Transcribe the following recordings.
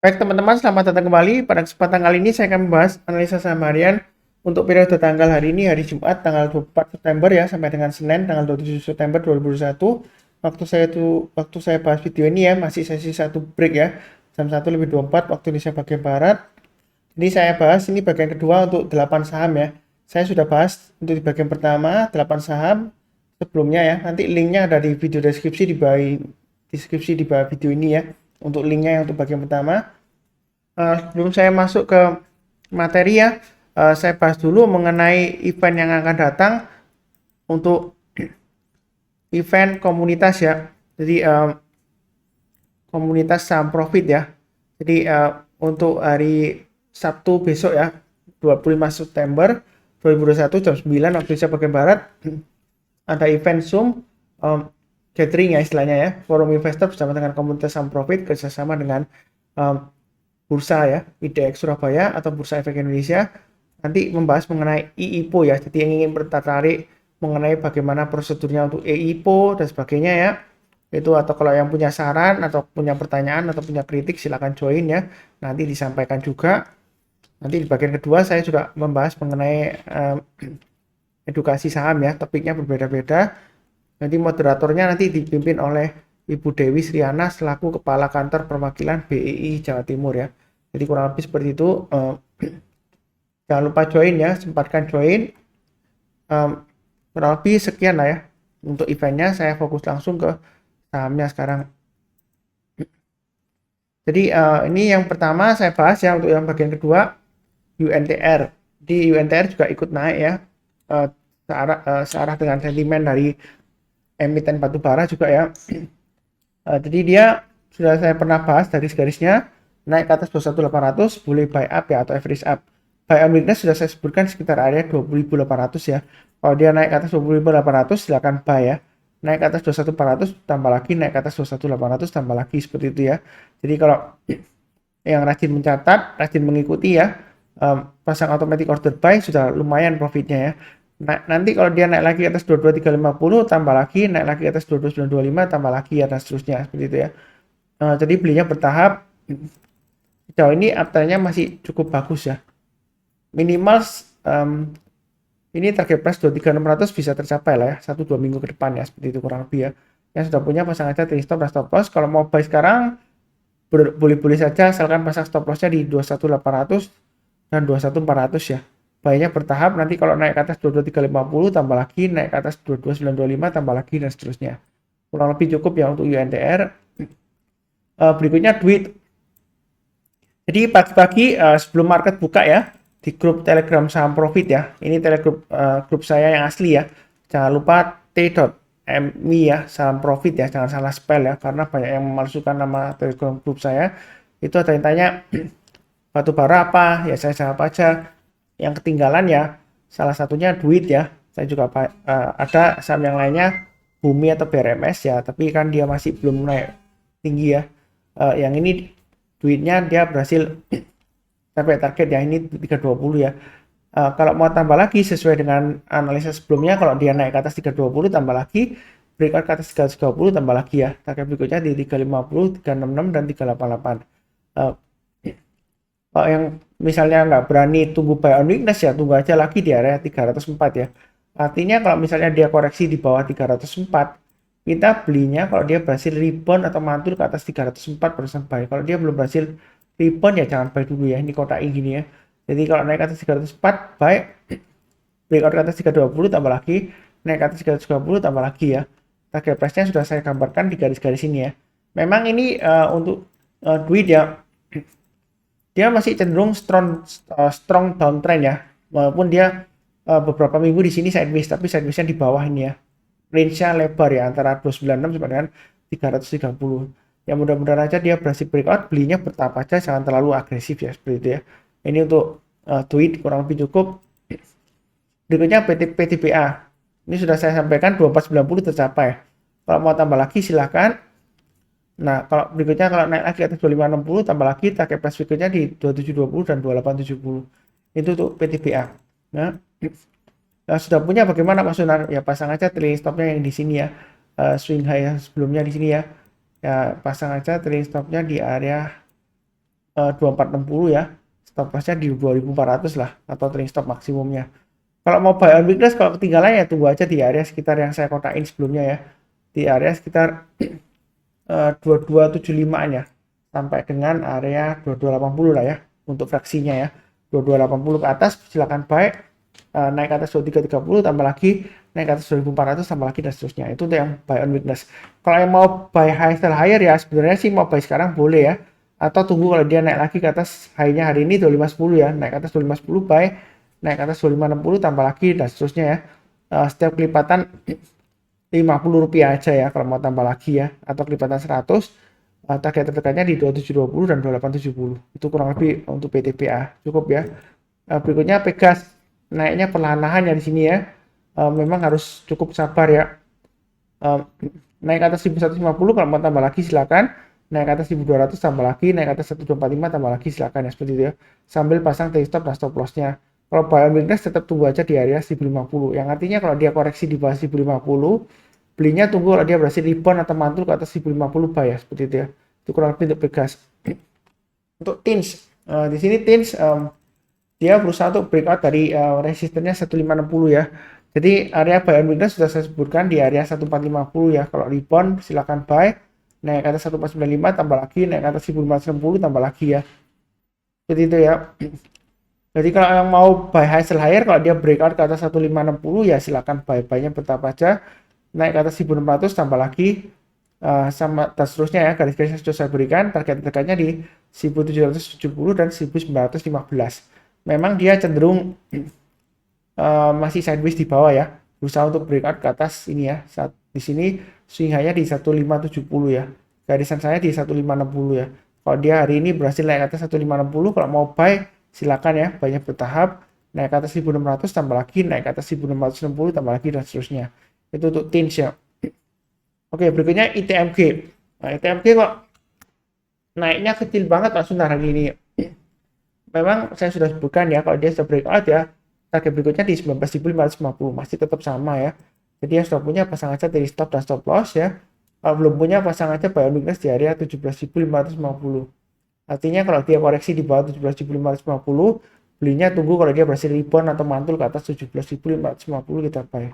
Baik teman-teman, selamat datang kembali. Pada kesempatan kali ini saya akan membahas analisa saham harian untuk periode tanggal hari ini, hari Jumat tanggal 24 September ya, sampai dengan Senin tanggal 27 September 2021. Waktu saya bahas video ini ya, masih sesi satu break ya, jam 1:24 waktu Indonesia bagian Barat. Jadi saya bahas ini bagian kedua untuk 8 saham ya. Saya sudah bahas untuk di bagian pertama 8 saham sebelumnya ya. Nanti linknya ada di video deskripsi di bawah video ini ya. Untuk linknya yang untuk bagian pertama. Sebelum saya masuk ke materi ya, saya bahas dulu mengenai event yang akan datang untuk event komunitas ya. Jadi komunitas saham profit ya. Jadi untuk hari Sabtu besok ya, 25 September 2021 jam 9 waktu Indonesia bagian Barat, ada event Zoom gathering ya istilahnya ya, forum investor bersama dengan komunitas saham profit kerjasama dengan bursa ya, IDX Surabaya atau Bursa Efek Indonesia, nanti membahas mengenai IIPO ya. Jadi yang ingin tertarik mengenai bagaimana prosedurnya untuk IIPO dan sebagainya ya, itu atau kalau yang punya saran atau punya pertanyaan atau punya kritik silakan join ya, nanti disampaikan juga. Nanti di bagian kedua saya juga membahas mengenai edukasi saham ya, topiknya berbeda-beda. Nanti moderatornya nanti dipimpin oleh Ibu Dewi Sriana selaku Kepala Kantor Perwakilan BII Jawa Timur ya. Jadi kurang lebih seperti itu. Jangan lupa join ya, sempatkan join. Kurang lebih sekian lah ya untuk eventnya. Saya fokus langsung ke sahamnya sekarang. Jadi ini yang pertama saya bahas ya, untuk yang bagian kedua UNTR. Di UNTR juga ikut naik ya, searah dengan sentimen dari emiten batubara juga ya. Jadi dia sudah saya pernah bahas dari garisnya naik ke atas 21.800 boleh buy up ya atau average up. Buy on weakness sudah saya sebutkan sekitar area 20.800 ya. Kalau dia naik ke atas 20.800 silakan buy ya. Naik ke atas 21.400 tambah lagi, naik ke atas 21.800 tambah lagi, seperti itu ya. Jadi kalau yang rajin mencatat, rajin mengikuti ya, pasang automatic order buy sudah lumayan profitnya ya. Nah, nanti kalau dia naik lagi ke atas 22.350 tambah lagi, naik lagi ke atas 22.925 tambah lagi ya, dan seterusnya seperti itu ya. Jadi belinya bertahap. Sejauh ini uptrendnya masih cukup bagus ya. Minimal ini target price 23.600 bisa tercapai lah ya, 1-2 minggu ke depan ya, seperti itu kurang lebih ya. Yang sudah punya pasang aja trailing stop dan stop loss. Kalau mau buy sekarang boleh-boleh saja, asalkan pasang stop lossnya di 21.800 dan 21.400 ya. Buy-nya bertahap, nanti kalau naik ke atas 22.350 tambah lagi, naik ke atas 22.925 tambah lagi, dan seterusnya. Kurang lebih cukup ya untuk UNTR. Berikutnya duit. Jadi pagi-pagi sebelum market buka ya, di grup Telegram saham profit ya. Ini grup saya yang asli ya. Jangan lupa t.me ya, saham profit ya, jangan salah spell ya, karena banyak yang memalsukan nama Telegram grup saya. Itu ada yang tanya batu bara apa, ya saya jawab aja. Yang ketinggalan ya salah satunya duit ya. Saya juga ada saham yang lainnya Bumi atau BRMS ya, tapi kan dia masih belum naik tinggi ya. Yang ini duitnya dia berhasil sampai target ya, ini 320 ya. Kalau mau tambah lagi sesuai dengan analisa sebelumnya, kalau dia naik ke atas 320 tambah lagi, breakout ke atas 320 tambah lagi ya. Target berikutnya di 350, 366 dan 388. Kalau yang misalnya nggak berani tunggu buy on weakness ya, tunggu aja lagi di area 304 ya. Artinya kalau misalnya dia koreksi di bawah 304, kita belinya kalau dia berhasil rebound atau mantul ke atas 304 persen buy. Kalau dia belum berhasil rebound ya jangan buy dulu ya. Ini kotak gini ya. Jadi kalau naik ke atas 304 buy, breakout ke atas 320 tambah lagi, naik ke atas 320 tambah lagi ya. Target price-nya sudah saya gambarkan di garis-garis ini ya. Memang ini untuk duit ya, dia masih cenderung strong downtrend ya, walaupun dia beberapa minggu di sini sideways, tapi sidewaysnya di bawah ini ya, range-nya lebar ya, antara 296 sampai dengan 330 ya. Mudah-mudahan aja dia berhasil breakout, belinya bertahap aja, jangan terlalu agresif ya, seperti itu ya. Ini untuk tweet kurang lebih cukup. Berikutnya PTBA, ini sudah saya sampaikan 2490 tercapai. Kalau mau tambah lagi silahkan. Nah, kalau berikutnya kalau naik lagi atas 2560 tambah lagi, target price berikutnya di 2720 dan 2870. Itu untuk PTBA. Nah, sudah punya bagaimana Pak Sunar? Ya pasang aja trailing stopnya yang di sini ya. Swing high sebelumnya di sini ya. Ya pasang aja trailing stopnya di area 2460 ya. Stop lossnya di 2400 lah atau trailing stop maksimumnya. Kalau mau buy on weakness, kalau ketinggalan ya tunggu aja di area sekitar yang saya kotain sebelumnya ya. Di area sekitar 2275-an ya. Sampai dengan area 2280 lah ya untuk fraksinya ya. 2280 ke atas silakan buy. Naik ke atas 2330 tambah lagi, naik ke atas 2400 tambah lagi dan seterusnya. Itu untuk yang buy on weakness. Kalau yang mau buy high sell higher ya sebenarnya sih mau buy sekarang boleh ya. Atau tunggu kalau dia naik lagi ke atas high-nya hari ini 2510 ya. Naik ke atas 2510 buy, naik ke atas 2560 tambah lagi dan seterusnya ya. Setiap kelipatan Rp50 aja ya kalau mau tambah lagi ya, atau kelipatan 100. Target terdekatnya di 2720 dan 2870. Itu kurang lebih untuk PTBA cukup ya. Berikutnya Pegas, naiknya perlahan-lahan ya di sini ya. Memang harus cukup sabar ya. Naik ke atas 1150 kalau mau tambah lagi silakan. Naik ke atas 1200 tambah lagi, naik ke atas 1245 tambah lagi silakan ya, seperti itu ya. Sambil pasang trailing stop dan stop lossnya. Kalau buy on weakness tetap tunggu aja di area 1050. Yang artinya kalau dia koreksi di bawah 1050, belinya tunggu kalau dia berhasil rebound atau mantul ke atas 1050 buy ya, seperti itu ya. Itu kurang lebih untuk Pegas. Untuk Tins, di sini Tins dia berusaha untuk breakout dari resistennya 1560 ya. Jadi area buy on weakness sudah saya sebutkan di area 1450 ya. Kalau rebound silakan buy, naik ke atas 1495 tambah lagi, naik ke atas 1560 tambah lagi ya. Seperti itu ya. Jadi kalau yang mau buy high sell higher, kalau dia breakout ke atas 1560 ya silakan buy-nya bertahap aja, naik ke atas 1600 tambah lagi, sama dan seterusnya ya. Garis-garisnya sudah saya berikan, target-targetnya di 1770 dan 1915. Memang dia cenderung masih sideways di bawah ya, berusaha untuk breakout ke atas ini ya. Saat di sini swing high-nya di 1570 ya, garisan saya di 1560 ya. Kalau dia hari ini berhasil naik ke atas 1560, kalau mau buy silakan ya, banyak bertahap, naik ke atas 1600 tambah lagi, naik ke atas 1660 tambah lagi dan seterusnya. Itu untuk Tins ya. Oke, berikutnya ITMG. Nah, ITMG kok naiknya kecil banget langsung hari ini. Memang saya sudah sebutkan ya, kalau dia sudah breakout ya, target berikutnya di 19.550, masih tetap sama ya. Jadi yang sudah punya pasang aja dari stop dan stop loss ya. Kalau belum punya pasang aja buy on weakness di area 17.550. Artinya kalau dia koreksi di bawah 17.550, belinya tunggu kalau dia berhasil rebound atau mantul ke atas 17.450 kita buy.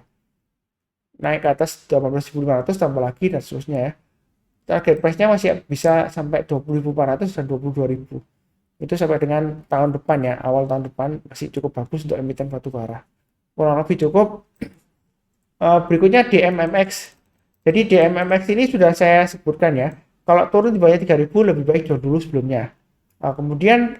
Naik ke atas 18.500 tambah lagi dan seterusnya ya. Target price-nya masih bisa sampai 20.400 dan 22.000. Itu sampai dengan tahun depan ya, awal tahun depan masih cukup bagus untuk emiten batubara. Kurang lebih cukup. Berikutnya DMMX. Jadi DMMX ini sudah saya sebutkan ya. Kalau turun di bawah 3.000 lebih baik jual dulu sebelumnya. Kemudian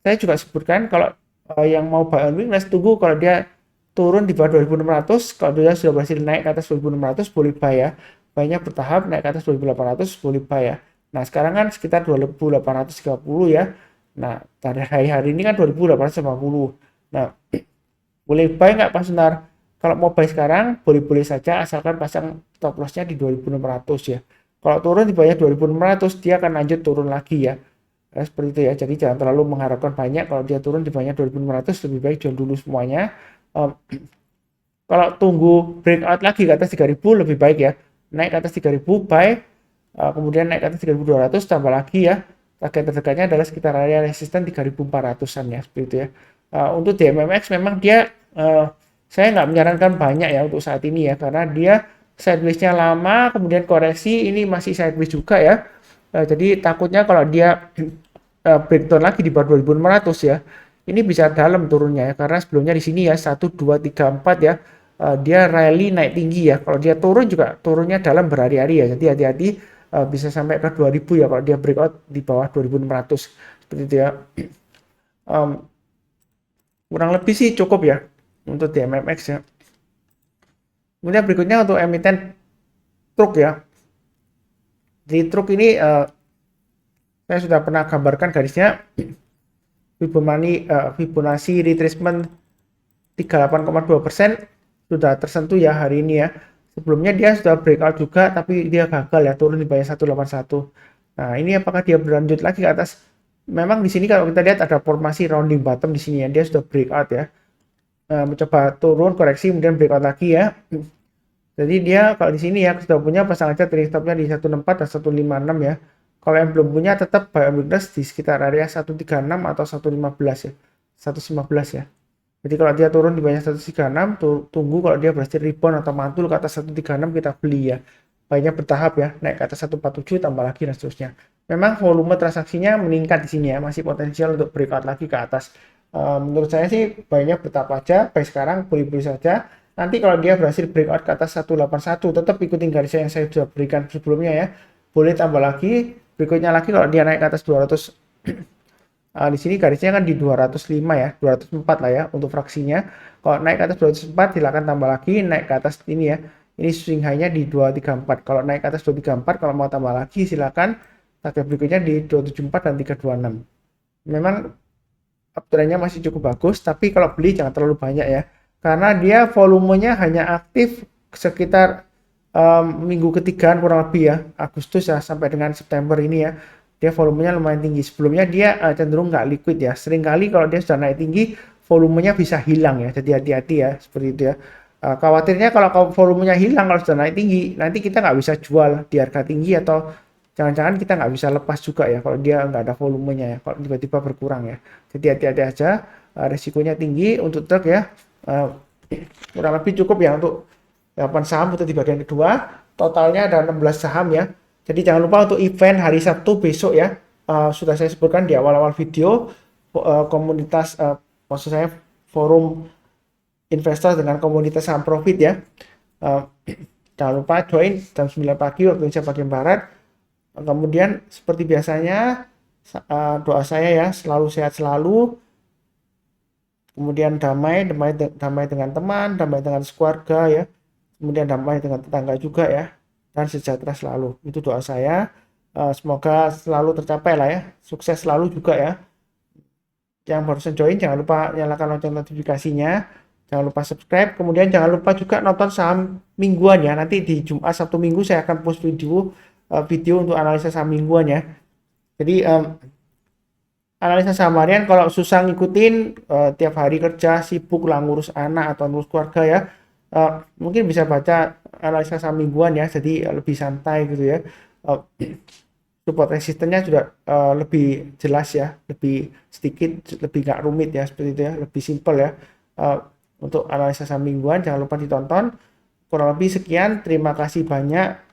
saya juga sebutkan kalau yang mau buy on weakness tunggu kalau dia turun di bawah 2.600. Kalau dia sudah berhasil naik ke atas 2.600 boleh buy ya. Banyak bertahap naik ke atas 2.800 boleh buy ya. Nah sekarang kan sekitar 2.830 ya. Nah pada hari ini kan 2.850. Nah boleh buy nggak Pak Sunar? Kalau mau buy sekarang boleh-boleh saja asalkan pasang stop lossnya di 2.600 ya. Kalau turun di bawah 2.600 dia akan lanjut turun lagi ya. Seperti itu ya. Jadi jangan terlalu mengharapkan banyak. Kalau dia turun di bawah 2.600 lebih baik jual dulu semuanya. Kalau tunggu breakout lagi ke atas 3.000 lebih baik ya. Naik ke atas 3.000 buy. Kemudian naik ke atas 3.200 tambah lagi ya. Target terdekatnya adalah sekitar area resisten 3.400-an ya. Seperti itu ya. Untuk DMMX memang dia saya nggak menyarankan banyak ya untuk saat ini ya. Karena dia sideways-nya lama, kemudian koreksi ini masih sideways juga ya. Jadi takutnya kalau dia breakdown lagi di bawah 2.600 ya, ini bisa dalam turunnya ya. Karena sebelumnya di sini ya 1, 2, 3, 4 ya, dia rally naik tinggi ya. Kalau dia turun juga turunnya dalam berhari-hari ya. Jadi hati-hati, bisa sampai ke 2.000 ya kalau dia breakout di bawah 2.600 seperti itu ya. Kurang lebih sih cukup ya untuk DMMX ya. Kemudian berikutnya untuk emiten truk ya. Di truk ini saya sudah pernah gambarkan garisnya. Fibonacci retracement 38,2% sudah tersentuh ya hari ini ya. Sebelumnya dia sudah breakout juga tapi dia gagal ya, turun di bawah 181. Nah, ini apakah dia berlanjut lagi ke atas? Memang di sini kalau kita lihat ada formasi rounding bottom di sini ya, dia sudah breakout ya. Mencoba turun koreksi kemudian breakout lagi ya. Jadi dia kalau di sini ya sudah punya pasang aja trailing stopnya di 164 dan 156 ya. Kalau yang belum punya tetap buy on weakness di sekitar area 136 atau 115 ya. 115 ya. Jadi kalau dia turun di bawah 136, tunggu kalau dia berhasil rebound atau mantul ke atas 136 kita beli ya. Banyak bertahap ya, naik ke atas 147 tambah lagi dan seterusnya. Memang volume transaksinya meningkat di sini ya, masih potensial untuk breakout lagi ke atas. Menurut saya sih banyak bertahap aja, baik sekarang boleh-boleh saja. Nanti kalau dia berhasil breakout ke atas 181, tetap ikutin garis yang saya sudah berikan sebelumnya ya. Boleh tambah lagi, berikutnya lagi kalau dia naik ke atas 200. Di sini garisnya kan di 205 ya, 204 lah ya untuk fraksinya. Kalau naik ke atas 204 silakan tambah lagi, naik ke atas ini ya. Ini swing high-nya di 234. Kalau naik ke atas 234, kalau mau tambah lagi silakan target berikutnya di 274 dan 326. Memang uptrend-nya masih cukup bagus, tapi kalau beli jangan terlalu banyak ya. Karena dia volumenya hanya aktif sekitar minggu ketigaan kurang lebih ya, Agustus ya sampai dengan September ini ya. Dia volumenya lumayan tinggi. Sebelumnya dia cenderung nggak liquid ya. Seringkali kalau dia sudah naik tinggi, volumenya bisa hilang ya. Jadi hati-hati ya, seperti itu ya. Khawatirnya kalau volumenya hilang kalau sudah naik tinggi, nanti kita nggak bisa jual di harga tinggi atau jangan-jangan kita nggak bisa lepas juga ya kalau dia nggak ada volumenya ya. Kalau tiba-tiba berkurang ya. Jadi hati-hati aja. Risikonya tinggi untuk truk ya. Kurang lebih cukup ya untuk 8 saham untuk di bagian kedua. Totalnya ada 16 saham ya. Jadi jangan lupa untuk event hari Sabtu besok ya. Sudah saya sebutkan di awal-awal video komunitas maksud saya forum investor dengan komunitas saham profit ya. Jangan lupa join jam 9 pagi waktu Indonesia bagian barat. Kemudian seperti biasanya doa saya ya selalu sehat selalu. Kemudian damai dengan teman, damai dengan keluarga ya. Kemudian damai dengan tetangga juga ya. Dan sejahtera selalu. Itu doa saya. Semoga selalu tercapai lah ya. Sukses selalu juga ya. Yang barusan join jangan lupa nyalakan lonceng notifikasinya. Jangan lupa subscribe. Kemudian jangan lupa juga nonton saham mingguan ya. Nanti di Jumat, Sabtu, Minggu saya akan post video untuk analisa saham mingguan ya. Jadi analisa saham harian kalau susah ngikutin tiap hari kerja sibuk lah ngurus anak atau ngurus keluarga ya. Mungkin bisa baca analisa saham mingguan ya, jadi lebih santai gitu ya. Support resistennya juga lebih jelas ya, lebih sedikit, lebih nggak rumit ya seperti itu ya, lebih simple ya. Untuk analisa saham mingguan jangan lupa ditonton. Kurang lebih sekian, terima kasih banyak.